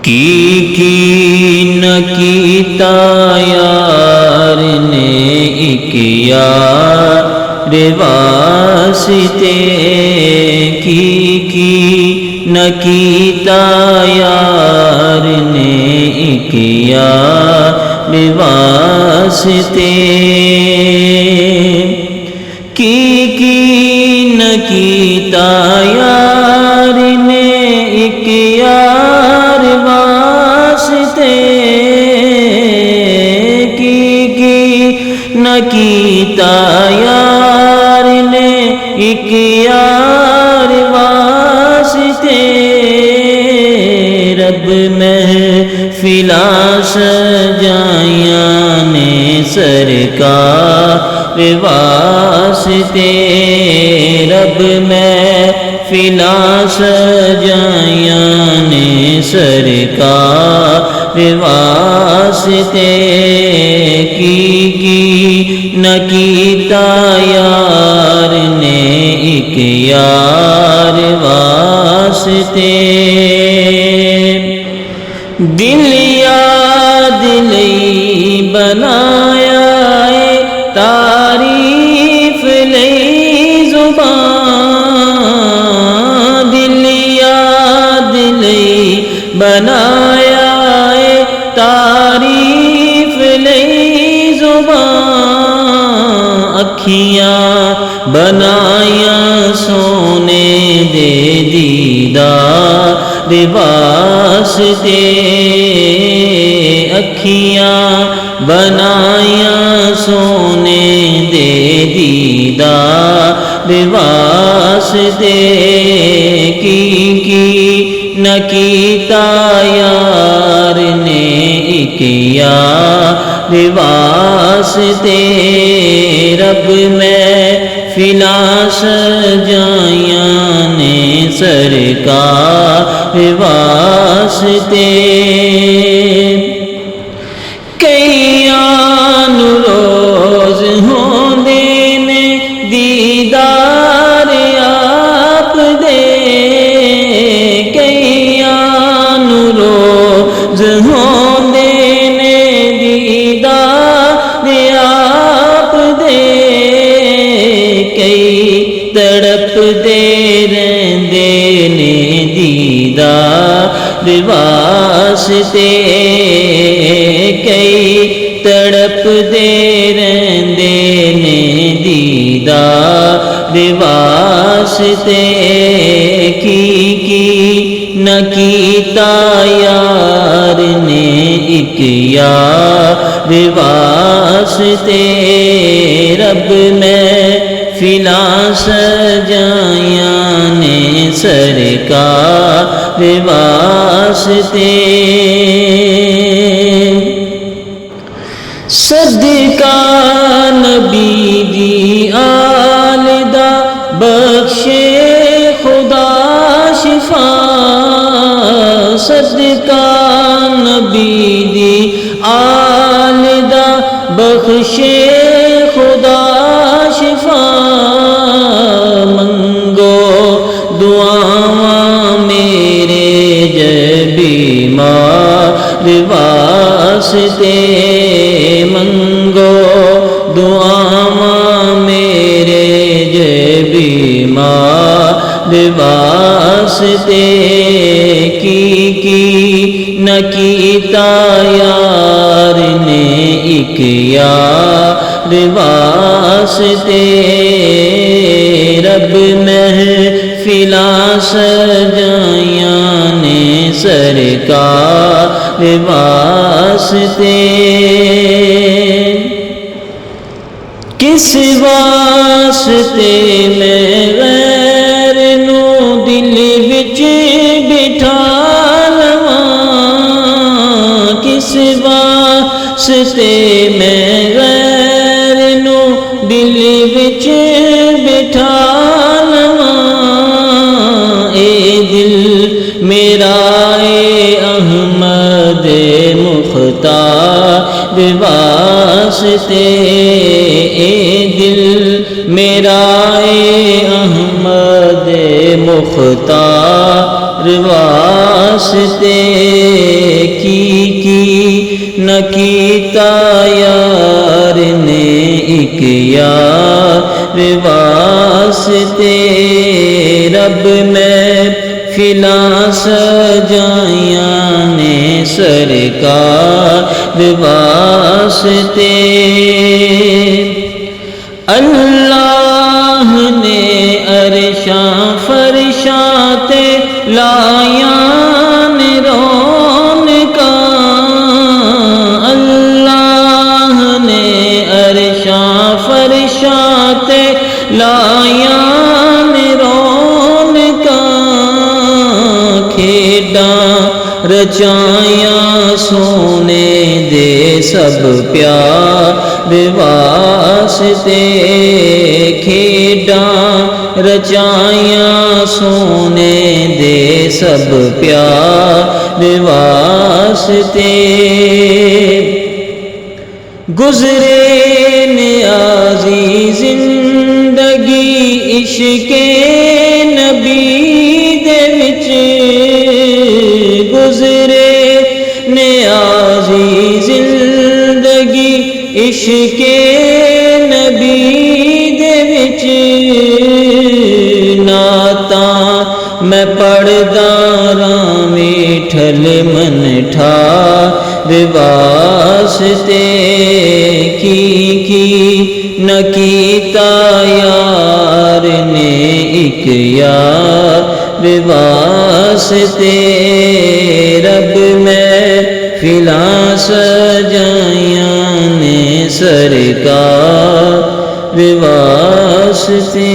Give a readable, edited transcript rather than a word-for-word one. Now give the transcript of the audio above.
کی نہ کیتا یار نے ایک یار واسطے، کی نہ کیتا یار نے ایک یار واسطے، کی نہ کیتا یار نے ایک یار واسطے، کی نہ کیتا یار نے ایک یار واسطے، رب محفلاں سجائیاں نے سرکار واسطے، رب محفلاں سجائیاں نے سرکار واسطے، کی نہ کیتا یار نے ایک یار واسطے، دل یاد لئی بنایا ہے تعریف لئی زبان، دل یاد لئی بنایا ہے تعریف لئی زبان، اکھیاں بنایا سونے دے دیدار واسطے، اکھیاں بنایا سونے دے دیدار واسطے، کی نہ کیتا یار نے ایک یار واسطے، رب محفلاں سجائیاں نے سرکار واسطے، کئیان روز ہوندے نے دیدار آپ دے، کئیان روز ہوندے نے دیدار آپ دے، کئی تڑپ دے رہندے نے دیدار واسطے، کئی تڑپ دے رہندے نے دیدار واسطے، کی نہ کیتا یار نے ایک یار واسطے، رب محفلاں سجائیاں نے سرکار واسطے، صدقہ نبی دی آل دا بخشے خدا شفا، صدقہ نبی دی آل دا بخشے خدا شفا، منگو دعاواں میرے جے بیمار واسطے، منگو دعاواں میرے جے بیمار واسطے، کی نہ کیتا یار نے ایک یار واسطے، رب محفلاں سجائیاں نے سرکار واسطے، کس واسطے میں غیر نو دل وچ بٹھا لواں، کس واسطے میں غیر نو دل وچ بٹھا لواں، اے دل میرا اے احمد مختار واسطے، اے دل میرا اے احمد مختار واسطے، کی نہ کیتا یار نے ایک یار واسطے رب میں فلاں سجائیاں نے سرکار واسطے اللہ نے عرشاں فرشاں تے لایاں نے رونقاں اللہ نے عرشاں فرشاں تے لایاں نے رونقاں کھیڈاں رچائیاں سونے دے سب پیار واسطے کھیڈاں رچائیاں سونے دے سب پیار واسطے گزرے نیازی زندگی عشق نبی دے وچ گزرے نیازی زندگی عشق نبی دے وچ نعتاں میں پڑھدا راں میٹھل من ٹھار واسطے کی نہ کیتا یار نے ایک یار واسطے رب میں فلاں سجائیاں نے سرکار واسطے